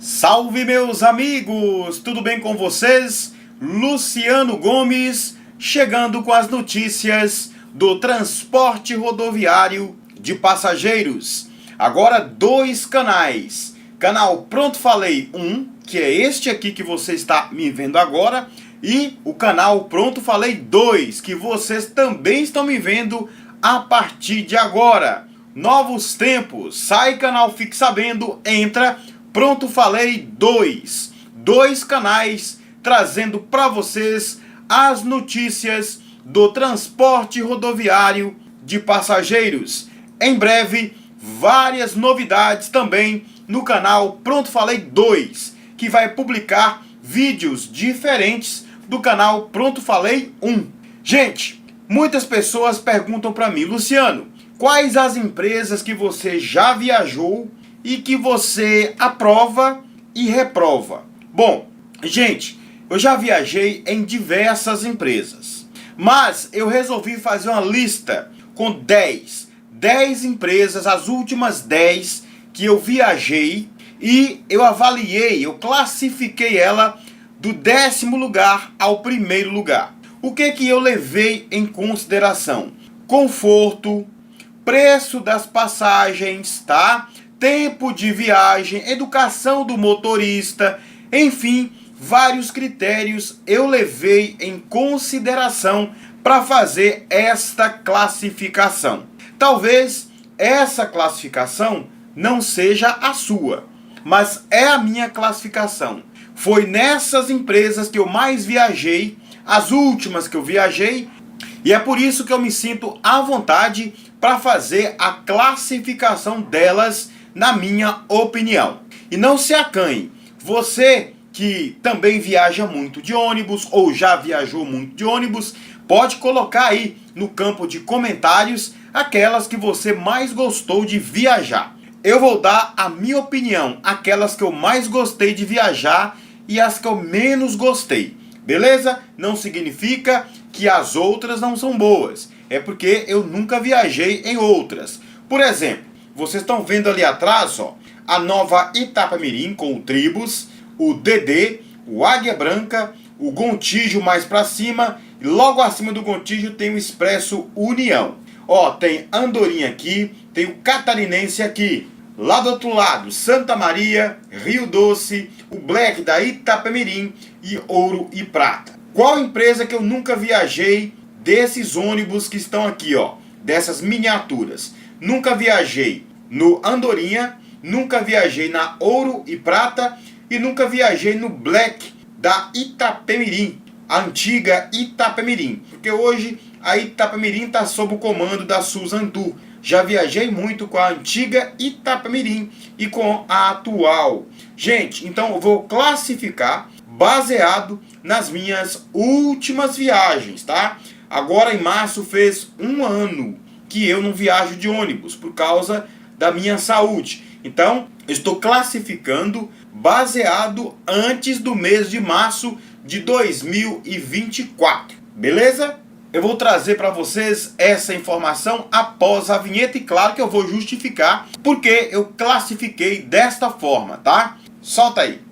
Salve, meus amigos! Tudo bem com vocês? Luciano Gomes chegando com as notícias do transporte rodoviário de passageiros. Agora dois canais. Canal Pronto Falei 1, que é este aqui que você está me vendo agora, e o canal Pronto Falei 2, que vocês também estão me vendo a partir de agora. Novos tempos, sai canal Fique Sabendo, entra Pronto Falei 2. Dois canais trazendo para vocês as notícias do transporte rodoviário de passageiros. Em breve, várias novidades também no canal Pronto Falei 2, que vai publicar vídeos diferentes do canal Pronto Falei 1. Gente, muitas pessoas perguntam para mim: Luciano, quais as empresas que você já viajou e que você aprova e reprova? Bom, gente, eu já viajei em diversas empresas, mas eu resolvi fazer uma lista com 10 empresas, as últimas 10 que eu viajei, e eu avaliei, eu classifiquei ela do 10º lugar ao 1º lugar. O que eu levei em consideração? Conforto, preço das passagens, tá? Tempo de viagem, educação do motorista, enfim, vários critérios eu levei em consideração para fazer esta classificação. Talvez essa classificação não seja a sua, mas é a minha classificação. Foi nessas empresas que eu mais viajei, as últimas que eu viajei, e é por isso que eu me sinto à vontade para fazer a classificação delas, na minha opinião. E não se acanhe, você que também viaja muito de ônibus ou já viajou muito de ônibus, pode colocar aí no campo de comentários aquelas que você mais gostou de viajar. Eu vou dar a minha opinião, aquelas que eu mais gostei de viajar e as que eu menos gostei. Beleza? Não significa que as outras não são boas. É porque eu nunca viajei em outras. Por exemplo, vocês estão vendo ali atrás, ó, a nova Itapemirim com o Tribus, o DD, o Águia Branca, o Gontijo mais para cima, e logo acima do Gontijo tem o Expresso União. Ó, tem Andorinha aqui, tem o Catarinense aqui. Lá do outro lado, Santa Maria, Rio Doce, o Black da Itapemirim e Ouro e Prata. Qual empresa que eu nunca viajei desses ônibus que estão aqui, ó, dessas miniaturas? Nunca viajei no Andorinha, nunca viajei na Ouro e Prata e nunca viajei no Black da Itapemirim, a antiga Itapemirim, porque hoje a Itapemirim está sob o comando da Suzandu. Já viajei muito com a antiga Itapemirim e com a atual. Gente, então eu vou classificar baseado nas minhas últimas viagens, tá? Agora em março fez um ano que eu não viajo de ônibus por causa da minha saúde. Então, eu estou classificando baseado antes do mês de março de 2024. Beleza? Eu vou trazer para vocês essa informação após a vinheta e claro que eu vou justificar porque eu classifiquei desta forma, tá? Solta aí.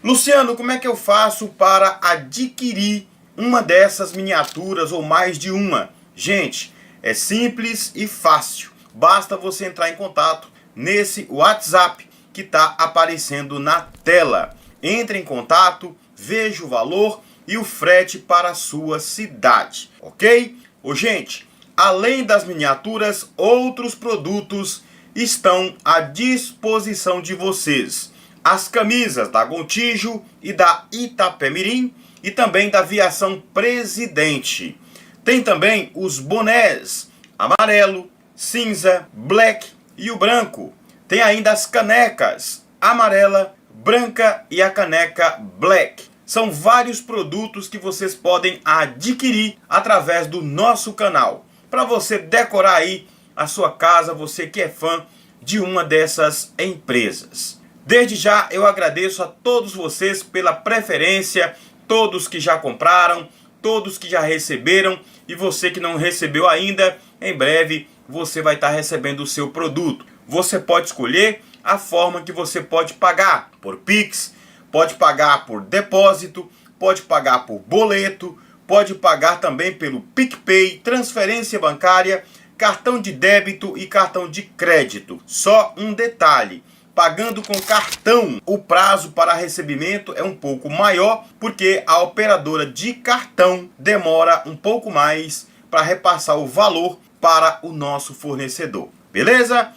Luciano, como é que eu faço para adquirir uma dessas miniaturas ou mais de uma? Gente, é simples e fácil. Basta você entrar em contato nesse WhatsApp que está aparecendo na tela. Entre em contato, veja o valor e o frete para a sua cidade, ok? Gente, além das miniaturas, outros produtos estão à disposição de vocês. As camisas da Gontijo e da Itapemirim e também da Viação Presidente. Tem também os bonés amarelo, cinza, black e o branco. Tem ainda as canecas amarela, branca e a caneca black. São vários produtos que vocês podem adquirir através do nosso canal, para você decorar aí a sua casa, você que é fã de uma dessas empresas. Desde já eu agradeço a todos vocês pela preferência, todos que já compraram, todos que já receberam, e você que não recebeu ainda, em breve você vai estar recebendo o seu produto. Você pode escolher a forma que você pode pagar, por Pix, pode pagar por depósito, pode pagar por boleto, pode pagar também pelo PicPay, transferência bancária, cartão de débito e cartão de crédito. Só um detalhe: pagando com cartão, o prazo para recebimento é um pouco maior, porque a operadora de cartão demora um pouco mais para repassar o valor para o nosso fornecedor. Beleza?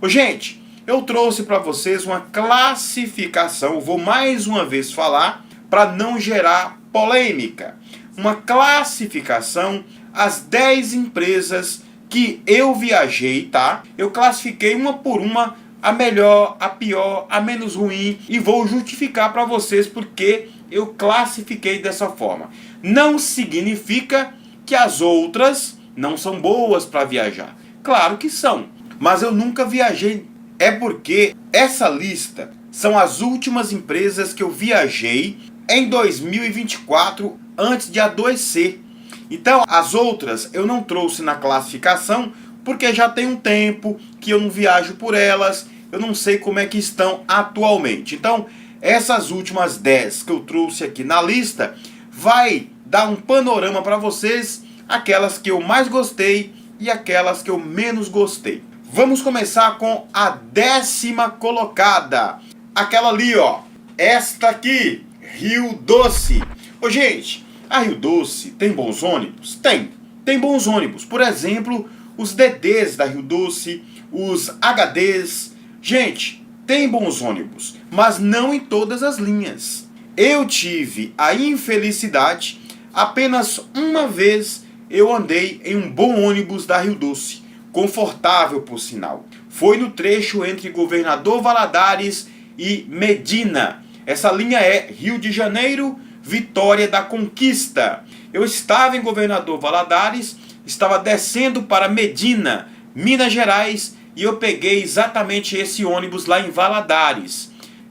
Gente, eu trouxe para vocês uma classificação, vou mais uma vez falar para não gerar polêmica. Uma classificação, as 10 empresas que eu viajei, tá? Eu classifiquei uma por uma, a melhor, a pior, a menos ruim, e vou justificar para vocês porque eu classifiquei dessa forma. Não significa que as outras não são boas para viajar. Claro que são, mas eu nunca viajei. É porque essa lista são as últimas empresas que eu viajei em 2024 antes de adoecer. Então as outras eu não trouxe na classificação porque já tem um tempo que eu não viajo por elas. Eu não sei como é que estão atualmente. Então essas últimas 10 que eu trouxe aqui na lista vai dar um panorama para vocês, aquelas que eu mais gostei e aquelas que eu menos gostei. Vamos começar com a 10ª colocada. Aquela ali, ó. Esta aqui, Rio Doce. Gente, a Rio Doce tem bons ônibus? Tem bons ônibus. Por exemplo, os DDs da Rio Doce, os HDs. Gente, tem bons ônibus, mas não em todas as linhas. Eu tive a infelicidade, apenas uma vez eu andei em um bom ônibus da Rio Doce. Confortável, por sinal. Foi no trecho entre Governador Valadares e Medina. Essa linha é Rio de Janeiro, Vitória da Conquista. Eu estava em Governador Valadares, estava descendo para Medina, Minas Gerais, e eu peguei exatamente esse ônibus lá em Valadares.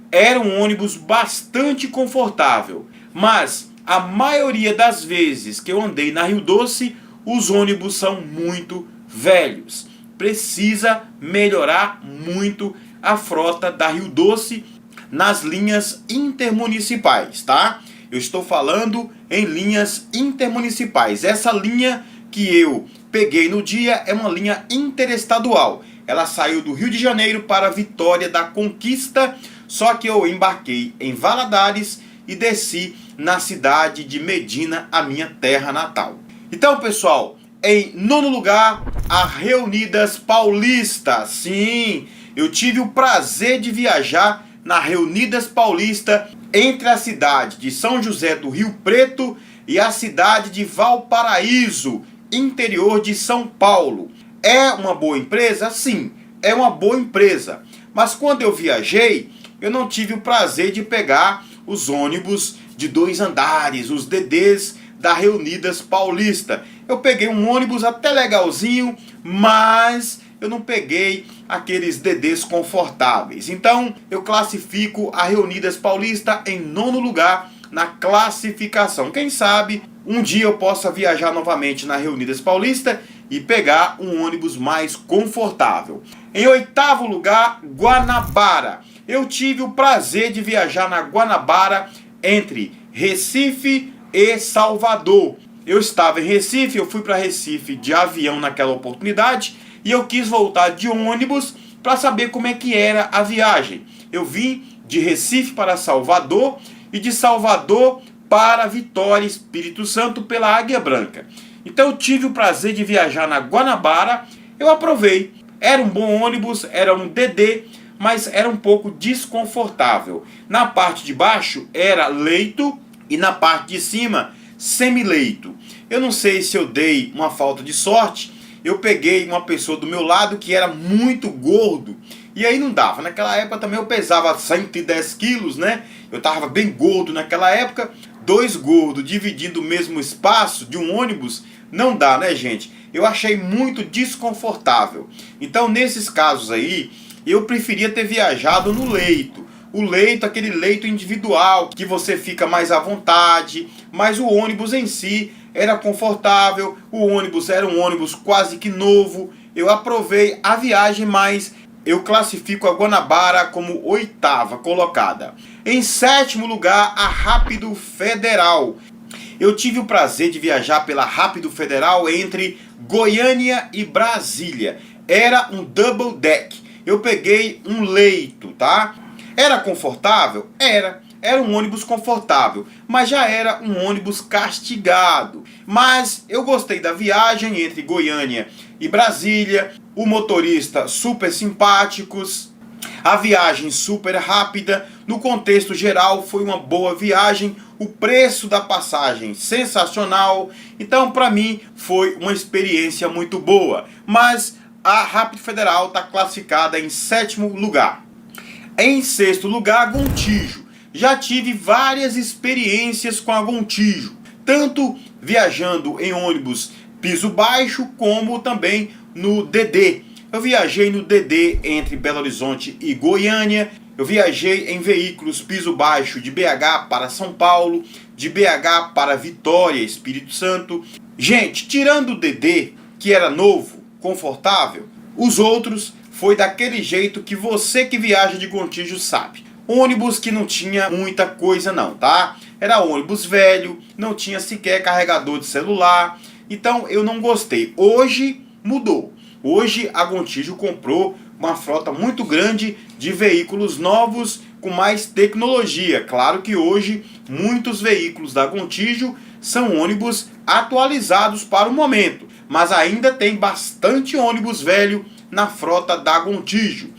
Era um ônibus bastante confortável, mas a maioria das vezes que eu andei na Rio Doce, os ônibus são muito velhos. Precisa melhorar muito a frota da Rio Doce nas linhas intermunicipais, tá? Eu estou falando em linhas intermunicipais. Essa linha que eu peguei no dia é uma linha interestadual. Ela saiu do Rio de Janeiro para Vitória da Conquista, só que eu embarquei em Valadares e desci na cidade de Medina, a minha terra natal. Então, pessoal, em 9º lugar, a Reunidas Paulista. Sim, eu tive o prazer de viajar na Reunidas Paulista entre a cidade de São José do Rio Preto e a cidade de Valparaíso, interior de São Paulo. É uma boa empresa? Sim, é uma boa empresa. Mas quando eu viajei, eu não tive o prazer de pegar os ônibus de 2 andares, os DDs da Reunidas Paulista. Eu peguei um ônibus até legalzinho, mas eu não peguei aqueles DDs confortáveis. Então eu classifico a Reunidas Paulista em 9º lugar na classificação. Quem sabe um dia eu possa viajar novamente na Reunidas Paulista e pegar um ônibus mais confortável. Em 8º lugar, Guanabara. Eu tive o prazer de viajar na Guanabara entre Recife e Salvador. Eu estava em Recife, eu fui para Recife de avião naquela oportunidade e eu quis voltar de ônibus para saber como é que era a viagem. Eu vim de Recife para Salvador e de Salvador para Vitória, Espírito Santo, pela Águia Branca. Então eu tive o prazer de viajar na Guanabara, eu aprovei. Era um bom ônibus, era um DD, mas era um pouco desconfortável. Na parte de baixo era leito e na parte de cima semileito. Eu não sei se eu dei uma falta de sorte, eu peguei uma pessoa do meu lado que era muito gordo E aí não dava. Naquela época também eu pesava 110 quilos, né? Eu tava bem gordo naquela época. Dois gordos dividindo o mesmo espaço de um ônibus, não dá, né, gente? Eu achei muito desconfortável. Então, nesses casos aí, eu preferia ter viajado no leito. O leito, aquele leito individual, que você fica mais à vontade, mas o ônibus em si era confortável, o ônibus era um ônibus quase que novo. Eu aprovei a viagem, mas eu classifico a Guanabara como 8ª colocada. Em 7º lugar, a Rápido Federal. Eu tive o prazer de viajar pela Rápido Federal entre Goiânia e Brasília. Era um double deck. Eu peguei um leito, tá? Era confortável? Era. Era um ônibus confortável, mas já era um ônibus castigado. Mas eu gostei da viagem entre Goiânia e Brasília, o motorista super simpáticos, a viagem super rápida. No contexto geral foi uma boa viagem, o preço da passagem sensacional. Então para mim foi uma experiência muito boa. Mas a Rápido Federal está classificada em 7º lugar. Em 6º lugar, Gontijo. Já tive várias experiências com a Gontijo, tanto viajando em ônibus piso baixo como também no DD. Eu viajei no DD entre Belo Horizonte e Goiânia. Eu viajei em veículos piso baixo de BH para São Paulo, de BH para Vitória, Espírito Santo. Gente, tirando o DD, que era novo, confortável, os outros foi daquele jeito que você que viaja de Gontijo sabe. Ônibus que não tinha muita coisa não, tá? Era ônibus velho, não tinha sequer carregador de celular. Então eu não gostei. Hoje mudou. Hoje a Gontijo comprou uma frota muito grande de veículos novos com mais tecnologia. Claro que hoje muitos veículos da Gontijo são ônibus atualizados para o momento, mas ainda tem bastante ônibus velho na frota da Gontijo.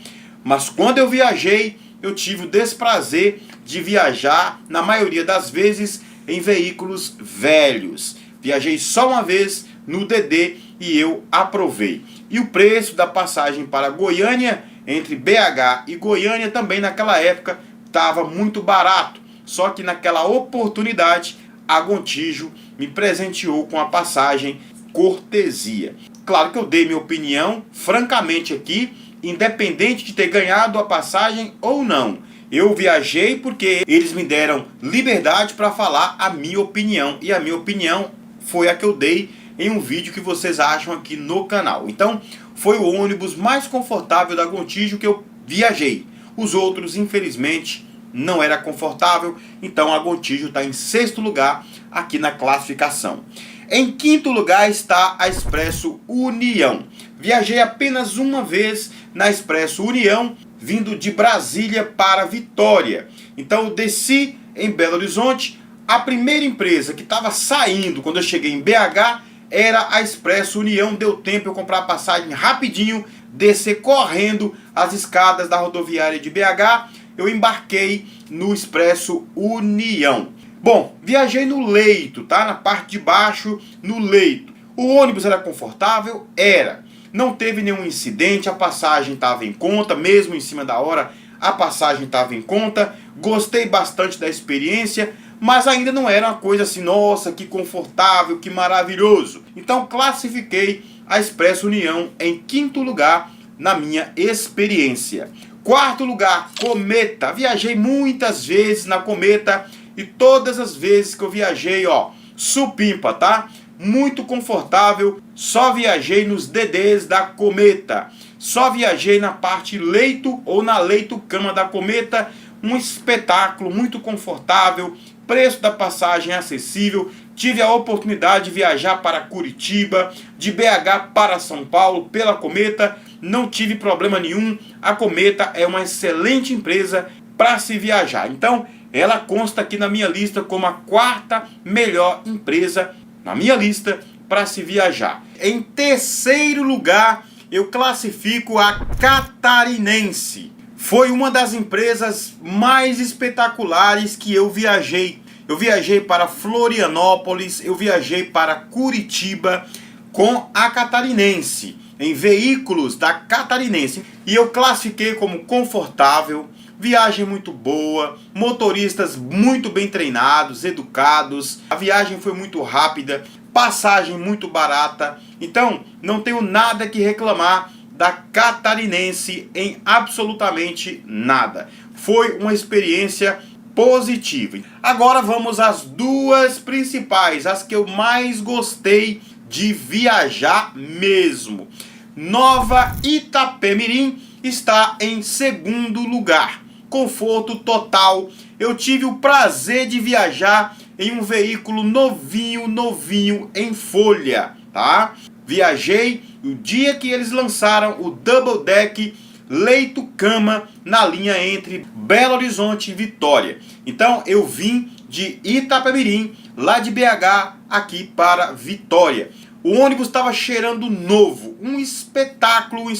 Mas quando eu viajei, eu tive o desprazer de viajar, na maioria das vezes, em veículos velhos. Viajei só uma vez no DD e eu aprovei. E o preço da passagem para Goiânia, entre BH e Goiânia, também naquela época estava muito barato. Só que naquela oportunidade, a Gontijo me presenteou com a passagem cortesia. Claro que eu dei minha opinião, francamente aqui, independente de ter ganhado a passagem ou não. Eu viajei porque eles me deram liberdade para falar a minha opinião. E a minha opinião foi a que eu dei em um vídeo que vocês acham aqui no canal. Então, foi o ônibus mais confortável da Gontijo que eu viajei. Os outros, infelizmente, não era confortável. Então, a Gontijo está em 6º lugar aqui na classificação. Em 5º lugar está a Expresso União. Viajei apenas uma vez na Expresso União, vindo de Brasília para Vitória. Então eu desci em Belo Horizonte. A primeira empresa que estava saindo quando eu cheguei em BH era a Expresso União. Deu tempo eu comprar a passagem rapidinho, descer correndo as escadas da rodoviária de BH. Eu embarquei no Expresso União. Bom, viajei no leito, tá? Na parte de baixo, no leito. O ônibus era confortável? Era. Não teve nenhum incidente, a passagem estava em conta, mesmo em cima da hora, a passagem estava em conta. Gostei bastante da experiência, mas ainda não era uma coisa assim, nossa, que confortável, que maravilhoso. Então classifiquei a Expresso União em 5º lugar na minha experiência. 4º lugar, Cometa. Viajei muitas vezes na Cometa. E todas as vezes que eu viajei, ó, supimpa, tá? Muito confortável. Só viajei nos DDs da Cometa. Só viajei na parte leito ou na leito-cama da Cometa. Um espetáculo muito confortável. Preço da passagem acessível. Tive a oportunidade de viajar para Curitiba, de BH para São Paulo pela Cometa. Não tive problema nenhum. A Cometa é uma excelente empresa para se viajar. Então, ela consta aqui na minha lista como a 4ª melhor empresa na minha lista para se viajar. Em 3º lugar, eu classifico a Catarinense. Foi uma das empresas mais espetaculares que eu viajei. Eu viajei para Florianópolis, eu viajei para Curitiba com a Catarinense. em veículos da Catarinense e eu classifiquei como confortável, viagem muito boa, motoristas muito bem treinados, educados, a viagem foi muito rápida, passagem muito barata, então não tenho nada que reclamar da Catarinense em absolutamente nada. Foi uma experiência positiva. Agora vamos às duas principais, as que eu mais gostei de viajar mesmo. Nova Itapemirim está em segundo lugar. Conforto total. Eu tive o prazer de viajar em um veículo novinho em folha, tá? Viajei o dia que eles lançaram o Double Deck leito-cama na linha entre Belo Horizonte e Vitória. Então eu vim de Itapemirim, lá de BH, aqui para Vitória. O ônibus estava cheirando novo, um espetáculo.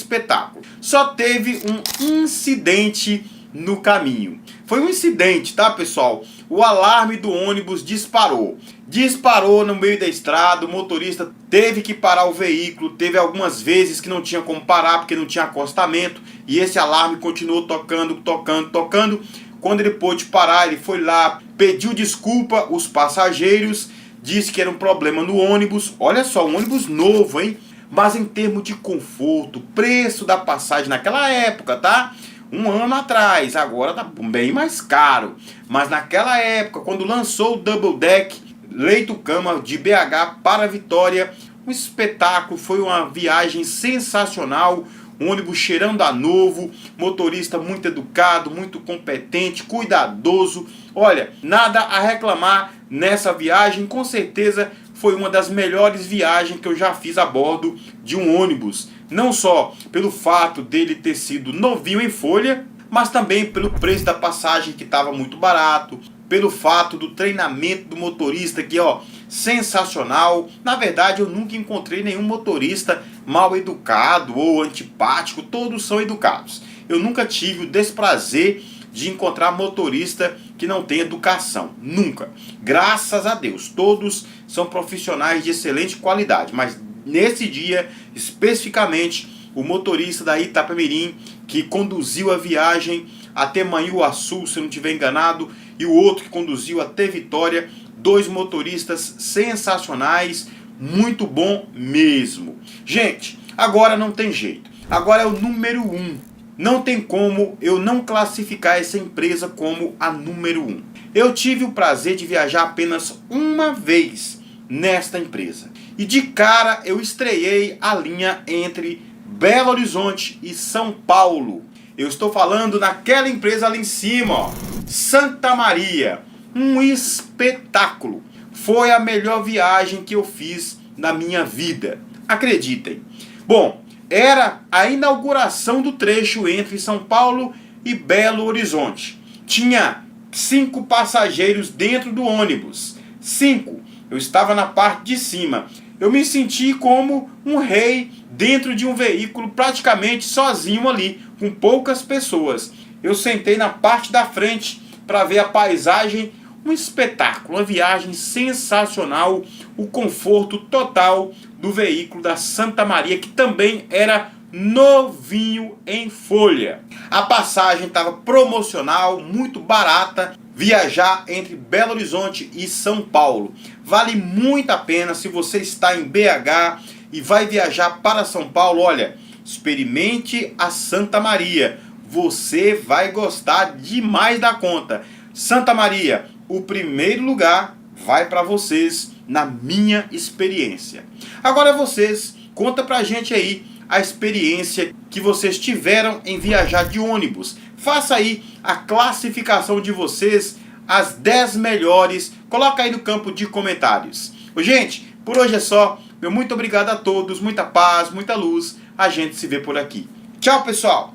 Só teve um incidente no caminho. Foi um incidente, tá, pessoal? O alarme do ônibus disparou. Disparou no meio da estrada, o motorista teve que parar o veículo. Teve algumas vezes que não tinha como parar porque não tinha acostamento. E esse alarme continuou tocando. Quando ele pôde parar, ele foi lá, pediu desculpa aos passageiros, disse que era um problema no ônibus. Olha só, um ônibus novo, hein? Mas em termos de conforto, preço da passagem naquela época, tá? Um ano atrás, agora tá bem mais caro. Mas naquela época, quando lançou o Double Deck leito-cama de BH para Vitória, um espetáculo, foi uma viagem sensacional. Um ônibus cheirando a novo, motorista muito educado, muito competente, cuidadoso. Olha, nada a reclamar nessa viagem, com certeza foi uma das melhores viagens que eu já fiz a bordo de um ônibus. Não só pelo fato dele ter sido novinho em folha, mas também pelo preço da passagem que estava muito barato, pelo fato do treinamento do motorista que, ó, sensacional. Na verdade, eu nunca encontrei nenhum motorista mal educado ou antipático, todos são educados. Eu nunca tive o desprazer de encontrar motorista que não tem educação, nunca. Graças a Deus, todos são profissionais de excelente qualidade, mas nesse dia, especificamente, o motorista da Itapemirim, que conduziu a viagem até Manhuaçu, se eu não estiver enganado, e o outro que conduziu até Vitória, dois motoristas sensacionais, muito bom mesmo. Gente, agora não tem jeito, agora é o número 1. Não tem como eu não classificar essa empresa como a número 1. Eu tive o prazer de viajar apenas uma vez nesta empresa. E de cara eu estreiei a linha entre Belo Horizonte e São Paulo. Eu estou falando naquela empresa ali em cima, ó, Santa Maria. Um espetáculo. Foi a melhor viagem que eu fiz na minha vida. Acreditem. Bom, era a inauguração do trecho entre São Paulo e Belo Horizonte. Tinha 5 passageiros dentro do ônibus. 5. Eu estava na parte de cima. Eu me senti como um rei dentro de um veículo praticamente sozinho ali, com poucas pessoas. Eu sentei na parte da frente para ver a paisagem, um espetáculo, uma viagem sensacional, o conforto total do veículo da Santa Maria, que também era novinho em folha. A passagem estava promocional, muito barata. Viajar entre Belo Horizonte e São Paulo vale muito a pena. Se você está em BH e vai viajar para São Paulo, olha, experimente a Santa Maria. Você vai gostar demais da conta. Santa Maria, o primeiro lugar vai para vocês na minha experiência. Agora vocês, conta pra gente aí a experiência que vocês tiveram em viajar de ônibus. Faça aí a classificação de vocês, as 10 melhores. Coloca aí no campo de comentários. Gente, por hoje é só. Meu muito obrigado a todos, muita paz, muita luz. A gente se vê por aqui. Tchau, pessoal!